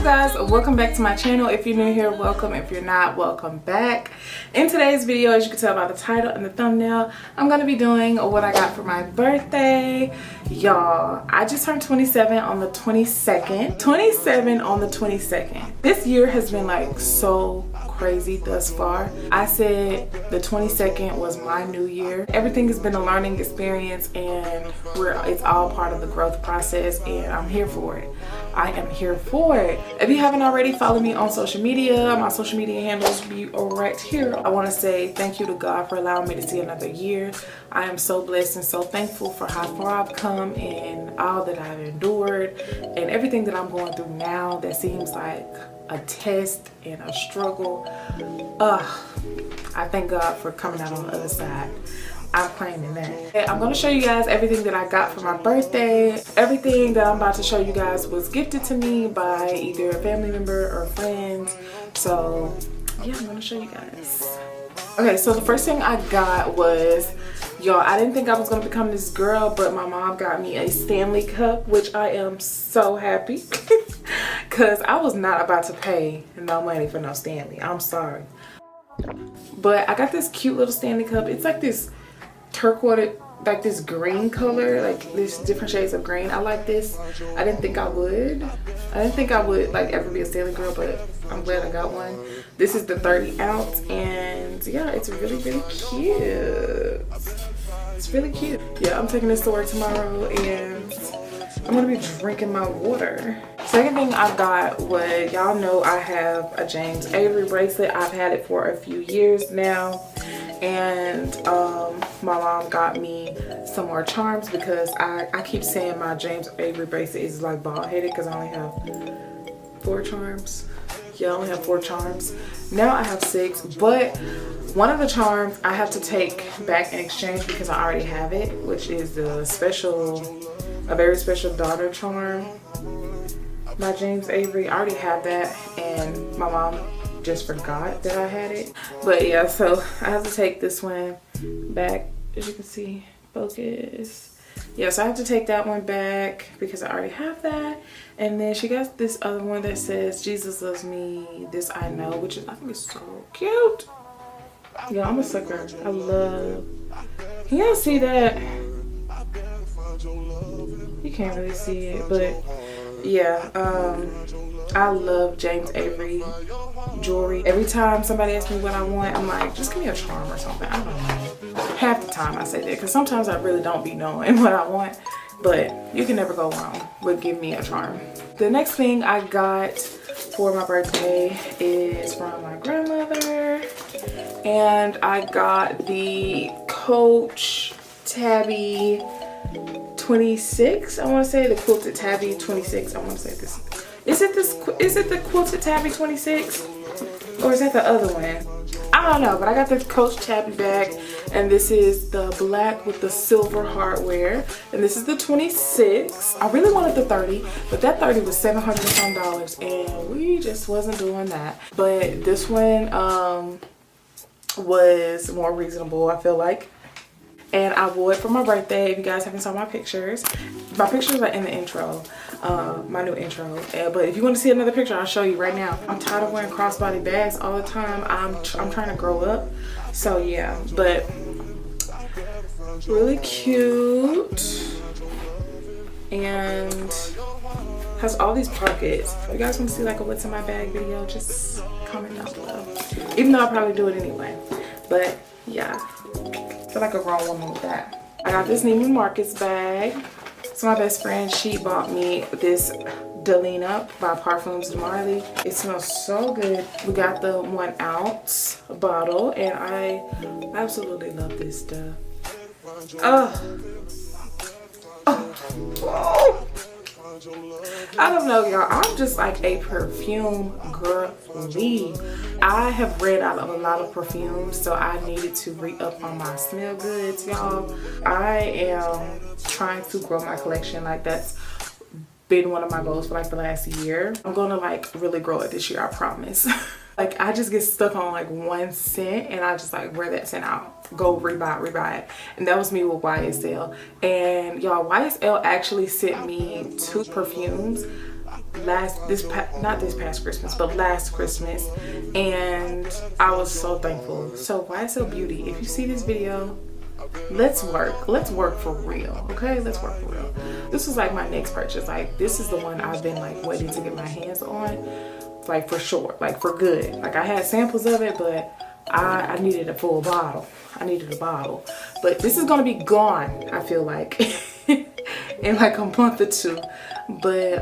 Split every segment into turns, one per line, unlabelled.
guys, welcome back to my channel. If you're new here, welcome. If you're not, welcome back. In today's video, as you can tell by the title and the thumbnail, I'm gonna be doing what I got for my birthday. Y'all, I just turned 27 on the 22nd. 27 on the 22nd. This year has been like so crazy thus far. I said the 22nd was my new year. Everything has been a learning experience, and it's all part of the growth process, and I'm here for it. I am here for it. If you haven't already, follow me on social media. My social media handles will be right here. I want to say thank you to God for allowing me to see another year. I am so blessed and so thankful for how far I've come and all that I've endured and everything that I'm going through now that seems like a test and a struggle. I thank God for coming out on the other side. I'm claiming that. I'm going to show you guys everything that I got for my birthday. Everything that I'm about to show you guys was gifted to me by either a family member or friends. So yeah, I'm going to show you guys. Okay, so the first thing I got was, y'all, I didn't think I was going to become this girl, but my mom got me a Stanley cup, which I am so happy because I was not about to pay no money for no Stanley. I'm sorry. But I got this cute little Stanley cup. It's like this turquoise, like this green color, like there's different shades of green. I like this. I didn't think I would like ever be a Stanley girl, but I'm glad I got one. This is the 30 ounce, and yeah, it's really cute. It's really cute. Yeah, I'm taking this to work tomorrow, and I'm gonna be drinking my water. Second thing I got was, y'all know I have a James Avery bracelet. I've had it for a few years now, and my mom got me some more charms because I keep saying my James Avery bracelet is like bald headed because I only have 4 charms. Yeah, I only have 4 charms. Now I have 6, but one of the charms I have to take back in exchange because I already have it, which is a very special daughter charm by James Avery. I already have that, and my mom just forgot that I had it. But yeah, so I have to take this one back. As you can see, focus. Yeah, so I have to take that one back because I already have that. And then she got this other one that says Jesus loves me, this I know, which is, I think is so cute. Yeah, I'm a sucker. I love, can y'all see that? You can't really see it, but yeah, I love James Avery jewelry. Every time somebody asks me what I want, I'm like, just give me a charm or something. I don't know. Half the time I say that because sometimes I really don't be knowing what I want, but you can never go wrong with give me a charm. The next thing I got for my birthday is from my grandmother, and I got the Coach Tabby 26. I want to say the quilted Tabby 26. I want to say this. Is it the quilted Tabby 26? Or is that the other one? I don't know, but I got the Coach Tabby bag, and this is the black with the silver hardware, and this is the 26. I really wanted the 30, but that 30 was $700 and some, and we just wasn't doing that. But this one was more reasonable, I feel like. And I wore it for my birthday. If you guys haven't saw my pictures are in the intro, my new intro. But if you want to see another picture, I'll show you right now. I'm tired of wearing crossbody bags all the time. I'm trying to grow up. So yeah, but really cute, and has all these pockets. If you guys want to see like a what's in my bag video, just comment down below. Even though I'll probably do it anyway. But yeah. I feel like a grown woman with that. I got this Neiman Marcus bag. So my best friend, she bought me this Delina by Parfums de Marly. It smells so good. We got the 1 ounce bottle, and I absolutely love this stuff. I don't know, y'all. I'm just like a perfume girly. I have read out of a lot of perfumes, so I needed to re-up on my smell goods, y'all. I am trying to grow my collection. Like, that's been one of my goals for like the last year. I'm gonna like really grow it this year, I promise. Like, I just get stuck on like one scent, and I just like wear that scent out. Go rebuy it. And that was me with YSL. And y'all, YSL actually sent me 2 perfumes not this past Christmas, but last Christmas, and I was so thankful. So YSL Beauty, if you see this video, let's work for real, okay? Let's work for real. This was like my next purchase. Like, this is the one I've been like waiting to get my hands on, like for sure, like for good. Like, I had samples of it, but I needed a full bottle. I needed a bottle, but this is gonna be gone, I feel like in like a month or two. But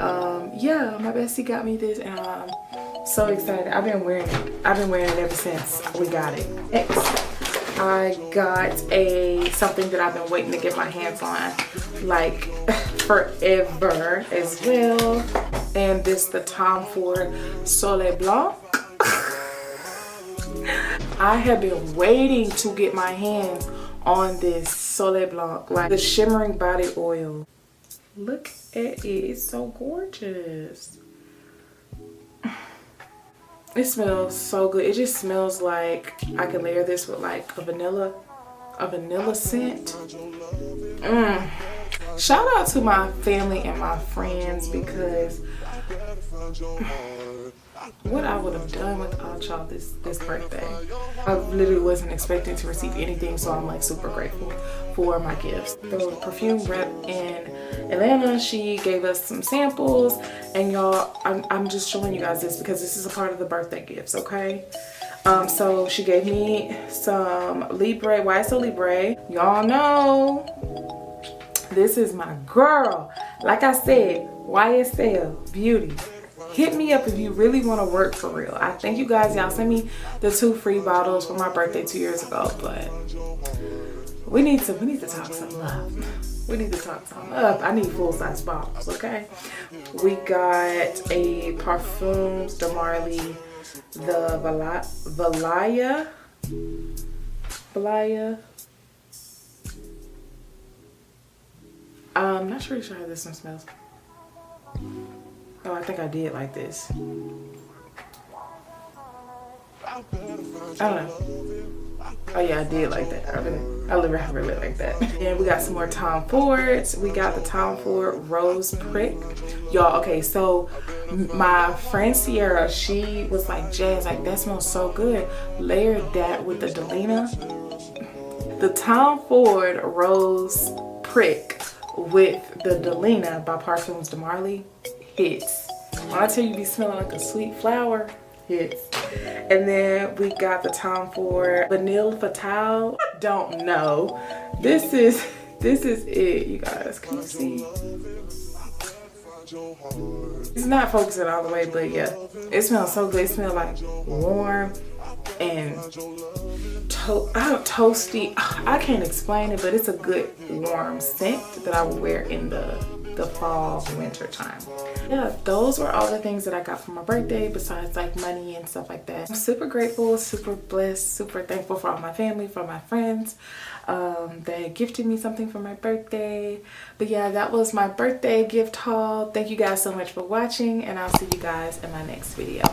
yeah, my bestie got me this, and I'm so excited. I've been wearing it ever since we got it. Next, I got something that I've been waiting to get my hands on like forever as well, and this the Tom Ford Soleil Blanc. I have been waiting to get my hands on this Soleil Blanc, like the shimmering body oil. Look at it, it's so gorgeous. It smells so good. It just smells like I could layer this with like a vanilla scent. Shout out to my family and my friends, because what I would have done without y'all this birthday. I literally wasn't expecting to receive anything, so I'm like super grateful for my gifts. The perfume rep in Atlanta, she gave us some samples, and y'all, I'm just showing you guys this because this is a part of the birthday gifts, okay? So she gave me some Libre, YSL Libre. Y'all know this is my girl. Like I said, YSL Beauty. Hit me up if you really want to work for real. I thank you guys. Y'all sent me the 2 free bottles for my birthday 2 years ago, but we need to talk some up. We need to talk some up. I need full-size bottles, okay? We got a Parfums de Marly, the Valaya. I'm not sure how this one smells. Oh, I think I did like this. I don't know. Oh yeah, I did like that. I really like that. And we got some more Tom Fords. We got the Tom Ford Rose Prick. Y'all, okay, so my friend Sierra, she was like, Jazz, like that smells so good. Layered that with the Delina. The Tom Ford Rose Prick with the Delina by Parfums de Marly hits. When I tell you, be smelling like a sweet flower, hits. And then we got the Tom Ford Vanille Fatale. Don't know. This is it, you guys. Can you see? It's not focusing all the way, but yeah, it smells so good. It smells like warm and toasty. I can't explain it, but it's a good warm scent that I would wear in the fall winter time. Yeah, those were all the things that I got for my birthday, besides like money and stuff like that. I'm super grateful, super blessed, super thankful for all my family, for my friends that gifted me something for my birthday. But yeah, that was my birthday gift haul. Thank you guys so much for watching, and I'll see you guys in my next video.